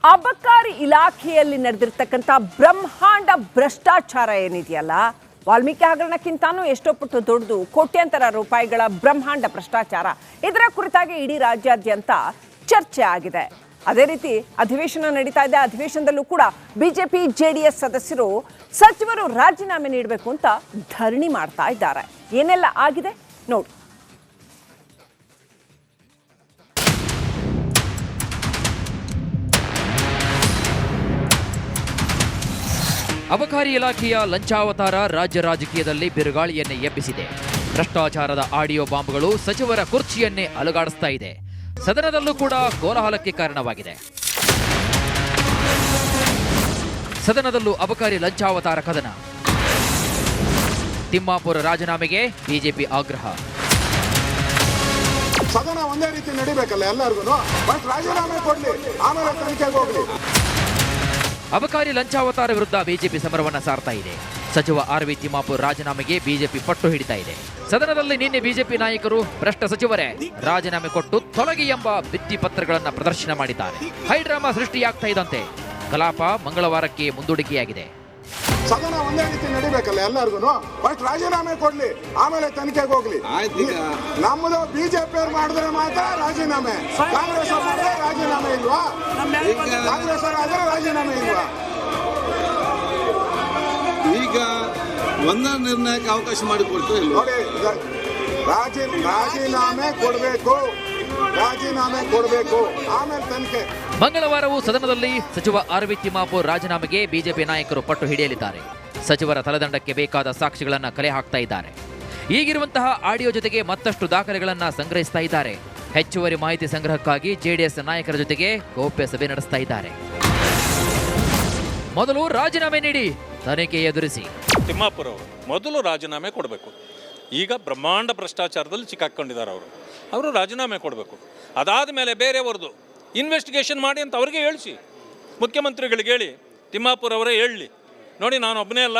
ಅಬಕಾರಿ ಇಲಾಖೆಯಲ್ಲಿ ನಡೆದಿರ್ತಕ್ಕಂಥ ಬ್ರಹ್ಮಾಂಡ ಭ್ರಷ್ಟಾಚಾರ ಏನಿದೆಯಲ್ಲ, ವಾಲ್ಮೀಕಿ ಹಗರಣಕ್ಕಿಂತಾನೂ ಎಷ್ಟೋ ಪಟ್ಟು ದೊಡ್ಡದು, ಕೋಟ್ಯಾಂತರ ರೂಪಾಯಿಗಳ ಬ್ರಹ್ಮಾಂಡ ಭ್ರಷ್ಟಾಚಾರ. ಇದರ ಕುರಿತಾಗಿ ಇಡೀ ರಾಜ್ಯಾದ್ಯಂತ ಚರ್ಚೆ ಆಗಿದೆ. ಅದೇ ರೀತಿ ಅಧಿವೇಶನ ನಡೀತಾ ಇದೆ. ಅಧಿವೇಶನದಲ್ಲೂ ಕೂಡ ಬಿಜೆಪಿ ಜೆಡಿಎಸ್ ಸದಸ್ಯರು ಸಚಿವರು ರಾಜೀನಾಮೆ ನೀಡಬೇಕು ಅಂತ ಧರಣಿ ಮಾಡ್ತಾ ಇದ್ದಾರೆ. ಏನೆಲ್ಲ ಆಗಿದೆ ನೋಡಿ. ಅಬಕಾರಿ ಇಲಾಖೆಯ ಲಂಚಾವತಾರ ರಾಜ್ಯ ರಾಜಕೀಯದಲ್ಲಿ ಬಿರುಗಾಳಿಯನ್ನೇ ಎಬ್ಬಿಸಿದೆ. ಭ್ರಷ್ಟಾಚಾರದ ಆಡಿಯೋ ಬಾಂಬ್ಗಳು ಸಚಿವರ ಕುರ್ಚಿಯನ್ನೇ ಅಲುಗಾಡಿಸ್ತಾ ಇದೆ. ಸದನದಲ್ಲೂ ಕೂಡ ಕೋಲಾಹಲಕ್ಕೆ ಕಾರಣವಾಗಿದೆ. ಸದನದಲ್ಲೂ ಅಬಕಾರಿ ಲಂಚಾವತಾರ ಕದನ. ತಿಮ್ಮಾಪುರ ರಾಜೀನಾಮೆಗೆ ಬಿಜೆಪಿ ಆಗ್ರಹ. ಸದನ ಒಂದೇ ರೀತಿ ನಡಿಬೇಕಲ್ಲ ಎಲ್ಲರಿಗೂ, ರಾಜೀನಾಮೆ ಕೊಡ್ಲಿ, ಆಮೇಲೆ ತನಿಖೆಗೆ ಹೋಗ್ಲಿ. ಅಬಕಾರಿ ಲಂಚಾವತಾರ ವಿರುದ್ಧ ಬಿಜೆಪಿ ಸಮರವನ್ನ ಸಾರ್ತಾ ಇದೆ. ಸಚಿವ ಆರ್.ವಿ. ತಿಮ್ಮಾಪುರ್ ರಾಜೀನಾಮೆಗೆ ಬಿಜೆಪಿ ಪಟ್ಟು ಹಿಡಿತಾ ಇದೆ. ಸದನದಲ್ಲಿ ನಿನ್ನೆ ಬಿಜೆಪಿ ನಾಯಕರು ಭ್ರಷ್ಟ ಸಚಿವರೇ ರಾಜೀನಾಮೆ ಕೊಟ್ಟು ತೊಲಗಿ ಎಂಬ ಭಿತ್ತಿ ಪತ್ರಗಳನ್ನು ಪ್ರದರ್ಶನ ಮಾಡಿದ್ದಾರೆ. ಹೈಡ್ರಾಮಾ ಸೃಷ್ಟಿಯಾಗ್ತಾ ಇದ್ದಂತೆ ಕಲಾಪ ಮಂಗಳವಾರಕ್ಕೆ ಮುಂದೂಡಿಕೆಯಾಗಿದೆ. ಸದನ ಒಂದೇ ರೀತಿ ನಡಿಬೇಕಲ್ಲ ಎಲ್ಲರಿಗೂ, ರಾಜೀನಾಮೆ ಕೊಡ್ಲಿ, ಆಮೇಲೆ ತನಿಖೆಗೆ ಹೋಗ್ಲಿ. ನಮ್ಮದು ಬಿಜೆಪಿ ಅವ್ರು ಮಾಡಿದ್ರೆ ಮಾತ್ರ ರಾಜೀನಾಮೆ, ಕಾಂಗ್ರೆಸ್ ಅವ್ರು ಮಾಡಿದ್ರೆ ರಾಜೀನಾಮೆ ಇಲ್ವಾ? ಕಾಂಗ್ರೆಸ್ ಅವ್ರು ಆದ್ರೆ ರಾಜೀನಾಮೆ ಇಲ್ವಾ? ಈಗ ಒಂದ ನಿರ್ಣಯಕ್ಕೆ ಅವಕಾಶ ಮಾಡಿಕೊಡ್ತು ನೋಡಿ, ರಾಜೀನಾಮೆ ಕೊಡಬೇಕು, ಆಮೇಲೆ ತನಿಖೆ. ಮಂಗಳವಾರವೂ ಸದನದಲ್ಲಿ ಸಚಿವ ಆರ್.ವಿ. ತಿಮ್ಮಾಪುರ್ ರಾಜೀನಾಮೆಗೆ ಬಿಜೆಪಿ ನಾಯಕರು ಪಟ್ಟು ಹಿಡಿಯಲಿದ್ದಾರೆ. ಸಚಿವರ ತಲೆದಂಡಕ್ಕೆ ಬೇಕಾದ ಸಾಕ್ಷಿಗಳನ್ನು ಕಲೆ ಹಾಕ್ತಾ ಇದ್ದಾರೆ. ಈಗಿರುವಂತಹ ಆಡಿಯೋ ಜೊತೆಗೆ ಮತ್ತಷ್ಟು ದಾಖಲೆಗಳನ್ನು ಸಂಗ್ರಹಿಸ್ತಾ ಇದ್ದಾರೆ. ಹೆಚ್ಚುವರಿ ಮಾಹಿತಿ ಸಂಗ್ರಹಕ್ಕಾಗಿ ಜೆಡಿಎಸ್ ನಾಯಕರ ಜೊತೆಗೆ ಗೌಪ್ಯ ಸಭೆ ನಡೆಸ್ತಾ ಇದ್ದಾರೆ. ಮೊದಲು ರಾಜೀನಾಮೆ ನೀಡಿ, ತನಿಖೆ ಎದುರಿಸಿ. ತಿಮ್ಮಾಪುರ್ ಅವರು ಮೊದಲು ರಾಜೀನಾಮೆ ಕೊಡಬೇಕು. ಈಗ ಬ್ರಹ್ಮಾಂಡ ಭ್ರಷ್ಟಾಚಾರದಲ್ಲಿ ಸಿಕ್ಕಾಕೊಂಡಿದ್ದಾರೆ. ಅವರು ರಾಜೀನಾಮೆ ಕೊಡಬೇಕು. ಅದಾದ ಮೇಲೆ ಬೇರೆಯವ್ರದ್ದು ಇನ್ವೆಸ್ಟಿಗೇಷನ್ ಮಾಡಿ ಅಂತ ಅವ್ರಿಗೆ ಹೇಳಿಸಿ, ಮುಖ್ಯಮಂತ್ರಿಗಳಿಗೆ ಹೇಳಿ, ತಿಮ್ಮಾಪುರ್ ಅವರೇ ಹೇಳಲಿ, ನೋಡಿ ನಾನು ಒಬ್ಬನೇ ಅಲ್ಲ,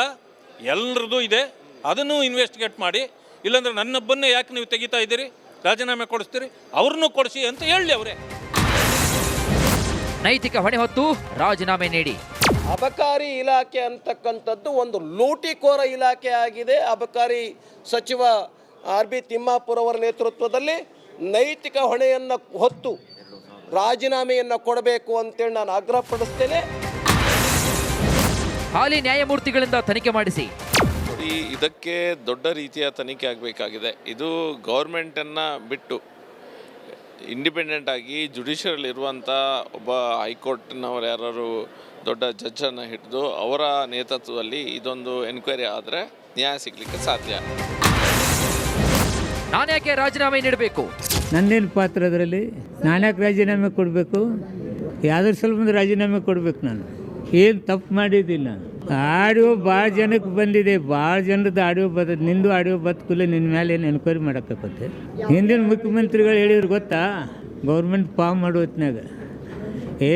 ಎಲ್ಲರದ್ದು ಇದೆ, ಅದನ್ನು ಇನ್ವೆಸ್ಟಿಗೇಟ್ ಮಾಡಿ, ಇಲ್ಲಾಂದ್ರೆ ನನ್ನೊಬ್ಬನ್ನೇ ಯಾಕೆ ನೀವು ತೆಗಿತಾ ಇದ್ದೀರಿ, ರಾಜೀನಾಮೆ ಕೊಡಿಸ್ತೀರಿ, ಅವ್ರನ್ನೂ ಕೊಡಿಸಿ ಅಂತ ಹೇಳಲಿ ಅವರೇ. ನೈತಿಕ ಹೊಣೆ ಹೊತ್ತು ರಾಜೀನಾಮೆ ನೀಡಿ. ಅಬಕಾರಿ ಇಲಾಖೆ ಅಂತಕ್ಕಂಥದ್ದು ಒಂದು ಲೂಟಿಕೋರ ಇಲಾಖೆ ಆಗಿದೆ. ಅಬಕಾರಿ ಸಚಿವ ಆರ್.ಬಿ. ತಿಮ್ಮಾಪುರ್ ಅವರ ನೇತೃತ್ವದಲ್ಲಿ ನೈತಿಕ ಹೊಣೆಯನ್ನು ಹೊತ್ತು ರಾಜೀನಾಮೆಯನ್ನು ಕೊಡಬೇಕು ಅಂತೇಳಿ ನಾನು ಆಗ್ರಹಪಡಿಸ್ತೇನೆ. ಹಾಲಿ ನ್ಯಾಯಮೂರ್ತಿಗಳಿಂದ ತನಿಖೆ ಮಾಡಿಸಿ. ಇದಕ್ಕೆ ದೊಡ್ಡ ರೀತಿಯ ತನಿಖೆ ಆಗಬೇಕಾಗಿದೆ. ಇದು ಗೌರ್ಮೆಂಟನ್ನು ಬಿಟ್ಟು ಇಂಡಿಪೆಂಡೆಂಟ್ ಆಗಿ ಜುಡಿಷಿಯಲ್ ಇರುವಂಥ ಒಬ್ಬ ಹೈಕೋರ್ಟ್ನವರು ಯಾರು ದೊಡ್ಡ ಜಡ್ಜನ್ನು ಹಿಡಿದು ಅವರ ನೇತೃತ್ವದಲ್ಲಿ ಇದೊಂದು ಎನ್ಕ್ವೈರಿ ಆದರೆ ನ್ಯಾಯ ಸಿಗಲಿಕ್ಕೆ ಸಾಧ್ಯ. ನಾನ್ಯಾಕೆ ರಾಜೀನಾಮೆ ನೀಡಬೇಕು? ನನ್ನೇನು ಪಾತ್ರ ಅದರಲ್ಲಿ? ನಾನ್ಯಾಕೆ ರಾಜೀನಾಮೆ ಕೊಡಬೇಕು? ಯಾವ್ದ್ರ ಸ್ವಲ್ಪ ರಾಜೀನಾಮೆ ಕೊಡಬೇಕು? ನಾನು ಏನು ತಪ್ಪು ಮಾಡಿದ್ದಿಲ್ಲ. ಆಡಿಯೋ ಭಾಳ ಜನಕ್ಕೆ ಬಂದಿದೆ, ಭಾಳ ಜನರದ್ದು ಆಡಿಯೋ ಬರ್ತದೆ. ನಿಂದು ಆಡಿಯೋ ಬದುಕುಲ್ಲ, ನಿನ್ನ ಮೇಲೆ ಏನು ಎನ್ಕ್ವೈರಿ ಮಾಡೋಕ್ಕತ್ತೆ. ಹಿಂದಿನ ಮುಖ್ಯಮಂತ್ರಿಗಳು ಹೇಳಿದ್ರು ಗೊತ್ತಾ, ಗೌರ್ಮೆಂಟ್ ಫಾರ್ಮ್ ಮಾಡೋ ಹೊತ್ನಾಗ ಈ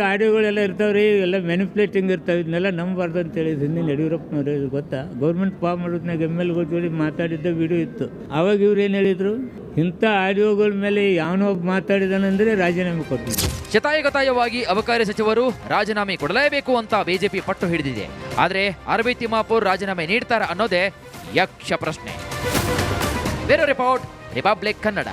ಆಡಿಯೋಗಳೆಲ್ಲ ಇರ್ತಾವ್ರಿ, ಎಲ್ಲ ಮ್ಯಾನಿಪ್ಯುಲೇಟಿಂಗ್ ಇರ್ತಾವೆ, ಇದನ್ನೆಲ್ಲ ನಂಬಬಾರ್ದು ಅಂತ ಹೇಳಿದ್ರು ಹಿಂದಿನ ಯಡಿಯೂರಪ್ಪನವ್ರು. ಹೇಳಿದ್ರು ಗೊತ್ತಾ, ಗೌರ್ಮೆಂಟ್ ಫಾರ್ಮ್ ಮಾಡೋದ್ನಾಗ MLಗಳ ಜೋಡಿ ಮಾತಾಡಿದ್ದ ವಿಡಿಯೋ ಇತ್ತು. ಆವಾಗ ಇವ್ರು ಏನು ಹೇಳಿದರು, ಇಂಥ ಆಡಿಯೋಗಳ ಮೇಲೆ ಯಾವನೋ ಒಬ್ಬ ಮಾತಾಡಿದಾನಂದರೆ ರಾಜೀನಾಮೆ ಕೊಟ್ಟಿದ್ರು. ಶತಾಯಗತಾಯವಾಗಿ ಅಬಕಾರಿ ಸಚಿವರು ರಾಜೀನಾಮೆ ಕೊಡಲೇಬೇಕು ಅಂತ ಬಿಜೆಪಿ ಪಟ್ಟು ಹಿಡಿದಿದೆ. ಆದರೆ ಆರ್.ಬಿ. ತಿಮ್ಮಾಪುರ್ ರಾಜೀನಾಮೆ ನೀಡ್ತಾರ ಅನ್ನೋದೇ ಯಕ್ಷ ಪ್ರಶ್ನೆ. ಬೇರೆ ರಿಪೋರ್ಟ್, ರಿಪಬ್ಲಿಕ್ ಕನ್ನಡ.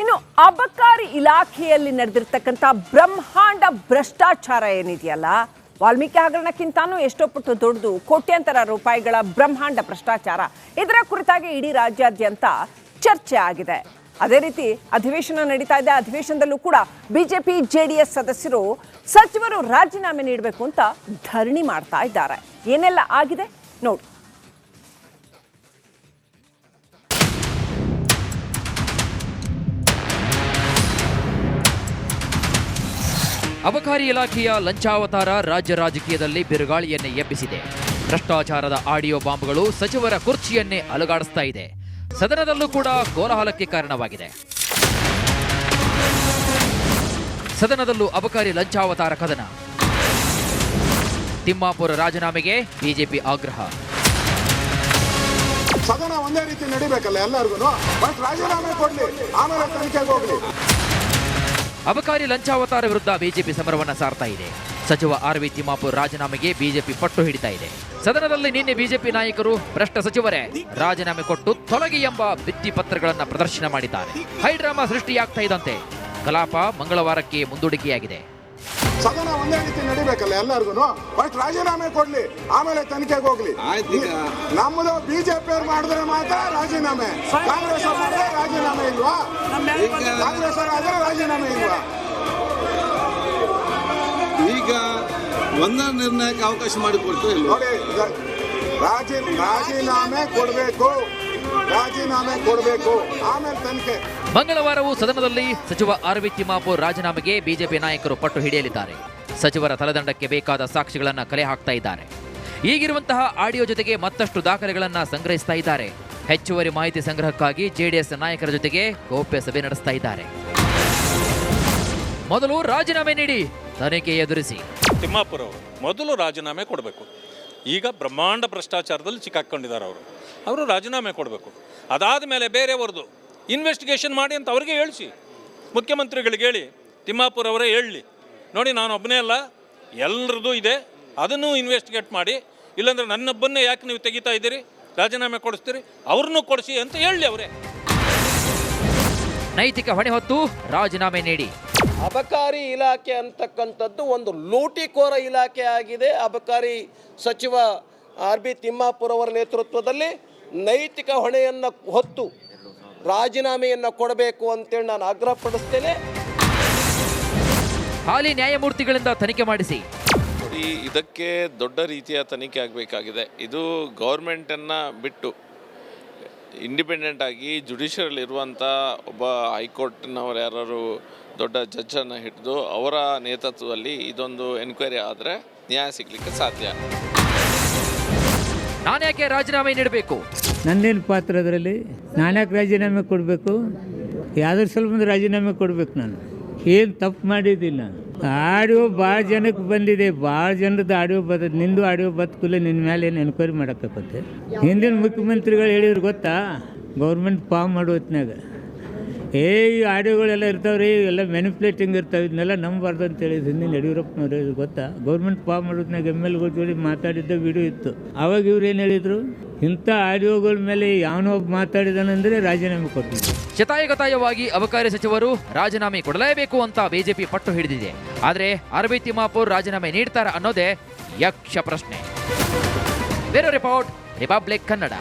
ಇನ್ನು ಅಬಕಾರಿ ಇಲಾಖೆಯಲ್ಲಿ ನಡೆದಿರ್ತಕ್ಕಂಥ ಬ್ರಹ್ಮಾಂಡ ಭ್ರಷ್ಟಾಚಾರ ಏನಿದೆಯಲ್ಲ, ವಾಲ್ಮೀಕಿ ಹಗರಣಕ್ಕಿಂತಾನೂ ಎಷ್ಟೋ ಪಟ್ಟು ದೊಡ್ಡದು, ಕೋಟ್ಯಾಂತರ ರೂಪಾಯಿಗಳ ಬ್ರಹ್ಮಾಂಡ ಭ್ರಷ್ಟಾಚಾರ. ಇದರ ಕುರಿತಾಗಿ ಇಡೀ ರಾಜ್ಯಾದ್ಯಂತ ಚರ್ಚೆ ಆಗಿದೆ. ಅದೇ ರೀತಿ ಅಧಿವೇಶನ ನಡೀತಾ ಇದೆ. ಅಧಿವೇಶನದಲ್ಲೂ ಕೂಡ ಬಿಜೆಪಿ ಜೆಡಿಎಸ್ ಸದಸ್ಯರು ಸಚಿವರು ರಾಜೀನಾಮೆ ನೀಡಬೇಕು ಅಂತ ಧರಣಿ ಮಾಡ್ತಾ ಇದ್ದಾರೆ. ಏನೆಲ್ಲ ಆಗಿದೆ ನೋಡಿ. ಅಬಕಾರಿ ಇಲಾಖೆಯ ಲಂಚಾವತಾರ ರಾಜ್ಯ ರಾಜಕೀಯದಲ್ಲಿ ಬಿರುಗಾಳಿಯನ್ನೇ ಎಬ್ಬಿಸಿದೆ. ಭ್ರಷ್ಟಾಚಾರದ ಆಡಿಯೋ ಬಾಂಬ್ಗಳು ಸಚಿವರ ಕುರ್ಚಿಯನ್ನೇ ಅಲುಗಾಡಿಸ್ತಾ ಇದೆ. ಸದನದಲ್ಲೂ ಕೂಡ ಕೋಲಾಹಲಕ್ಕೆ ಕಾರಣವಾಗಿದೆ. ಸದನದಲ್ಲೂ ಅಬಕಾರಿ ಲಂಚಾವತಾರ ಕದನ. ತಿಮ್ಮಾಪುರ ರಾಜೀನಾಮೆಗೆ ಬಿಜೆಪಿ ಆಗ್ರಹ. ಒಂದೇ ರೀತಿ ನಡಿಬೇಕಲ್ಲ ಎಲ್ಲರಿಗೂ. ಫಸ್ಟ್ ರಾಜೀನಾಮೆ ಕೊಡ್ಲಿ, ಆಮೇಲೆ ತನಿಖೆಗೆ ಹೋಗ್ಲಿ. ಅಬಕಾರಿ ಲಂಚಾವತಾರ ವಿರುದ್ಧ ಬಿಜೆಪಿ ಸಮರವನ್ನ ಸಾರ್ತಾ ಇದೆ. ಸಚಿವ ಆರ್.ವಿ. ತಿಮ್ಮಾಪುರ್ ರಾಜೀನಾಮೆಗೆ ಬಿಜೆಪಿ ಪಟ್ಟು ಹಿಡಿತಾ ಇದೆ. ಸದನದಲ್ಲಿ ನಿನ್ನೆ ಬಿಜೆಪಿ ನಾಯಕರು ಭ್ರಷ್ಟ ಸಚಿವರೇ ರಾಜೀನಾಮೆ ಕೊಟ್ಟು ತೊಲಗಿ ಎಂಬ ಭಿತ್ತಿ ಪತ್ರಗಳನ್ನು ಪ್ರದರ್ಶನ ಮಾಡಿದ್ದಾರೆ. ಹೈಡ್ರಾಮಾ ಸೃಷ್ಟಿಯಾಗ್ತಾ ಇದ್ದಂತೆ ಕಲಾಪ ಮಂಗಳವಾರಕ್ಕೆ ಮುಂದೂಡಿಕೆಯಾಗಿದೆ. ಸದನ ಒಂದೇ ರೀತಿ ನಡಿಬೇಕಲ್ಲ ಎಲ್ಲರಿಗೂ. ಫಸ್ಟ್ ರಾಜೀನಾಮೆ ಕೊಡ್ಲಿ, ಆಮೇಲೆ ತನಿಖೆಗೆ ಹೋಗ್ಲಿ. ನಮ್ಮದು ಬಿಜೆಪಿ ಅವ್ರು ಮಾಡಿದ್ರೆ ಮಾತ್ರ ರಾಜೀನಾಮೆ, ಕಾಂಗ್ರೆಸ್ ಅವ್ರು ಮಾಡಿದ್ರೆ ರಾಜೀನಾಮೆ ಇಲ್ವಾ? ಕಾಂಗ್ರೆಸ್ ಅವ್ರು ಆದ್ರೆ ರಾಜೀನಾಮೆ ಇಲ್ವಾ? ಈಗ ಒಂದ ನಿರ್ಣಯಕ್ಕೆ ಅವಕಾಶ ಮಾಡಿಕೊಡ್ತು ಇಲ್ಲ ನೋಡಿ, ರಾಜೀನಾಮೆ ಕೊಡಬೇಕು, ಆಮೇಲೆ ತನಿಖೆ. ಮಂಗಳವಾರವೂ ಸದನದಲ್ಲಿ ಸಚಿವ ಆರ್.ವಿ. ತಿಮ್ಮಾಪುರ್ ರಾಜೀನಾಮೆಗೆ ಬಿಜೆಪಿ ನಾಯಕರು ಪಟ್ಟು ಹಿಡಿಯಲಿದ್ದಾರೆ. ಸಚಿವರ ತಲೆದಂಡಕ್ಕೆ ಬೇಕಾದ ಸಾಕ್ಷಿಗಳನ್ನು ಕಲೆ ಹಾಕ್ತಾ ಇದ್ದಾರೆ. ಈಗಿರುವಂತಹ ಆಡಿಯೋ ಜೊತೆಗೆ ಮತ್ತಷ್ಟು ದಾಖಲೆಗಳನ್ನು ಸಂಗ್ರಹಿಸ್ತಾ ಇದ್ದಾರೆ. ಹೆಚ್ಚುವರಿ ಮಾಹಿತಿ ಸಂಗ್ರಹಕ್ಕಾಗಿ ಜೆಡಿಎಸ್ ನಾಯಕರ ಜೊತೆಗೆ ಗೌಪ್ಯ ಸಭೆ ನಡೆಸ್ತಾ ಇದ್ದಾರೆ. ಮೊದಲು ರಾಜೀನಾಮೆ ನೀಡಿ, ತನಿಖೆ ಎದುರಿಸಿ. ತಿಮ್ಮಾಪುರ್ ಅವರು ಮೊದಲು ರಾಜೀನಾಮೆ ಕೊಡಬೇಕು. ಈಗ ಬ್ರಹ್ಮಾಂಡ ಭ್ರಷ್ಟಾಚಾರದಲ್ಲಿ ಸಿಕ್ಕಾಕೊಂಡಿದ್ದಾರೆ ಅವರು ರಾಜೀನಾಮೆ ಕೊಡಬೇಕು. ಅದಾದ ಮೇಲೆ ಬೇರೆಯವ್ರದ್ದು ಇನ್ವೆಸ್ಟಿಗೇಷನ್ ಮಾಡಿ ಅಂತ ಅವ್ರಿಗೆ ಹೇಳಿಸಿ, ಮುಖ್ಯಮಂತ್ರಿಗಳಿಗೆ ಹೇಳಿ, ತಿಮ್ಮಾಪುರ್ ಅವರೇ ಹೇಳಲಿ, ನೋಡಿ ನಾನು ಒಬ್ಬನೇ ಅಲ್ಲ ಎಲ್ಲರದ್ದು ಇದೆ, ಅದನ್ನು ಇನ್ವೆಸ್ಟಿಗೇಟ್ ಮಾಡಿ, ಇಲ್ಲಾಂದ್ರೆ ನನ್ನೊಬ್ಬನ್ನೇ ಯಾಕೆ ನೀವು ತೆಗಿತಾ ಇದ್ದೀರಿ, ರಾಜೀನಾಮೆ ಕೊಡಿಸ್ತೀರಿ, ಅವ್ರನ್ನೂ ಕೊಡಿಸಿ ಅಂತ ಹೇಳಲಿ ಅವರೇ. ನೈತಿಕ ಹೊಣೆ ಹೊತ್ತು ರಾಜೀನಾಮೆ ನೀಡಿ. ಅಬಕಾರಿ ಇಲಾಖೆ ಅಂತಕ್ಕಂಥದ್ದು ಒಂದು ಲೂಟಿಕೋರ ಇಲಾಖೆ ಆಗಿದೆ. ಅಬಕಾರಿ ಸಚಿವ ಆರ್.ಬಿ. ತಿಮ್ಮಾಪುರ್ ಅವರ ನೇತೃತ್ವದಲ್ಲಿ ನೈತಿಕ ಹೊಣೆಯನ್ನು ಹೊತ್ತು ರಾಜೀನಾಮೆಯನ್ನು ಕೊಡಬೇಕು ಅಂತೇಳಿ ನಾನು ಆಗ್ರಹಪಡಿಸ್ತೇನೆ. ಹಾಲಿ ನ್ಯಾಯಮೂರ್ತಿಗಳಿಂದ ತನಿಖೆ ಮಾಡಿಸಿ. ಇದಕ್ಕೆ ದೊಡ್ಡ ರೀತಿಯ ತನಿಖೆ ಆಗಬೇಕಾಗಿದೆ. ಇದು ಗೌರ್ಮೆಂಟನ್ನು ಬಿಟ್ಟು ಇಂಡಿಪೆಂಡೆಂಟ್ ಆಗಿ ಜುಡಿಷಿಯಲ್ ಇರುವಂಥ ಒಬ್ಬ ಹೈಕೋರ್ಟ್ನವರು ಯಾರು ದೊಡ್ಡ ಜಡ್ಜನ್ನು ಹಿಡಿದು ಅವರ ನೇತೃತ್ವದಲ್ಲಿ ಇದೊಂದು ಎನ್ಕ್ವೈರಿ ಆದರೆ ನ್ಯಾಯ ಸಿಗಲಿಕ್ಕೆ ಸಾಧ್ಯ. ನಾನ್ಯಾಕೆ ರಾಜೀನಾಮೆ ನೀಡಬೇಕು? ನನ್ನೇನು ಪಾತ್ರ ಅದರಲ್ಲಿ? ನಾನ್ಯಾಕೆ ರಾಜೀನಾಮೆ ಕೊಡಬೇಕು? ಯಾವ್ದ್ರ ಸ್ವಲ್ಪ ರಾಜೀನಾಮೆ ಕೊಡಬೇಕು? ನಾನು ಏನು ತಪ್ಪು ಮಾಡಿದ್ದಿಲ್ಲ. ಆಡಿಯೋ ಭಾಳ ಜನಕ್ಕೆ ಬಂದಿದೆ, ಭಾಳ ಜನರದ್ದು ಆಡಿಯೋ ನಿಂದು ಆಡಿಯೋ ಬದುಕುಲ್ಲ, ನಿನ್ನ ಮೇಲೆ ಏನು ಎನ್ಕ್ವೈರಿ ಮಾಡೋಕ್ಕತ್ತೆ. ಹಿಂದಿನ ಮುಖ್ಯಮಂತ್ರಿಗಳು ಹೇಳಿದ್ರು ಗೊತ್ತಾ, ಗೌರ್ಮೆಂಟ್ ಫಾರ್ಮ್ ಮಾಡೋ ಹೊತ್ನಾಗ ಈ ಆಡಿಯೋಗಳೆಲ್ಲ ಇರ್ತಾವ್ರಿ, ಎಲ್ಲ ಮ್ಯಾನಿಪ್ಯುಲೇಟಿಂಗ್ ಇರ್ತಾವೆ, ಇದನ್ನೆಲ್ಲ ನಂಬಬಾರ್ದು ಅಂತ ಹೇಳಿದ್ರು ಹಿಂದಿನ ಯಡಿಯೂರಪ್ಪನವ್ರು. ಹೇಳಿದ್ರು ಗೊತ್ತಾ, ಗೌರ್ಮೆಂಟ್ ಫಾರ್ಮ್ ಮಾಡೋದ್ನಾಗ MLಗಳ ಜೋಡಿ ಮಾತಾಡಿದ್ದ ವಿಡಿಯೋ ಇತ್ತು. ಆವಾಗ ಇವ್ರು ಏನು ಹೇಳಿದರು, ಇಂಥ ಆಡಿಯೋಗಳ ಮೇಲೆ ಯಾವನೋ ಒಬ್ಬ ಮಾತಾಡಿದಾನಂದರೆ ರಾಜೀನಾಮೆ ಕೊಟ್ಟಿದ್ರು. ಶತಾಯಗತಾಯವಾಗಿ ಅಬಕಾರಿ ಸಚಿವರು ರಾಜೀನಾಮೆ ಕೊಡಲೇಬೇಕು ಅಂತ ಬಿಜೆಪಿ ಪಟ್ಟು ಹಿಡಿದಿದೆ. ಆದರೆ ಆರ್.ವಿ. ತಿಮ್ಮಾಪುರ್ ರಾಜೀನಾಮೆ ನೀಡ್ತಾರ ಅನ್ನೋದೇ ಯಕ್ಷ ಪ್ರಶ್ನೆ. Bureau report, republic Kannada.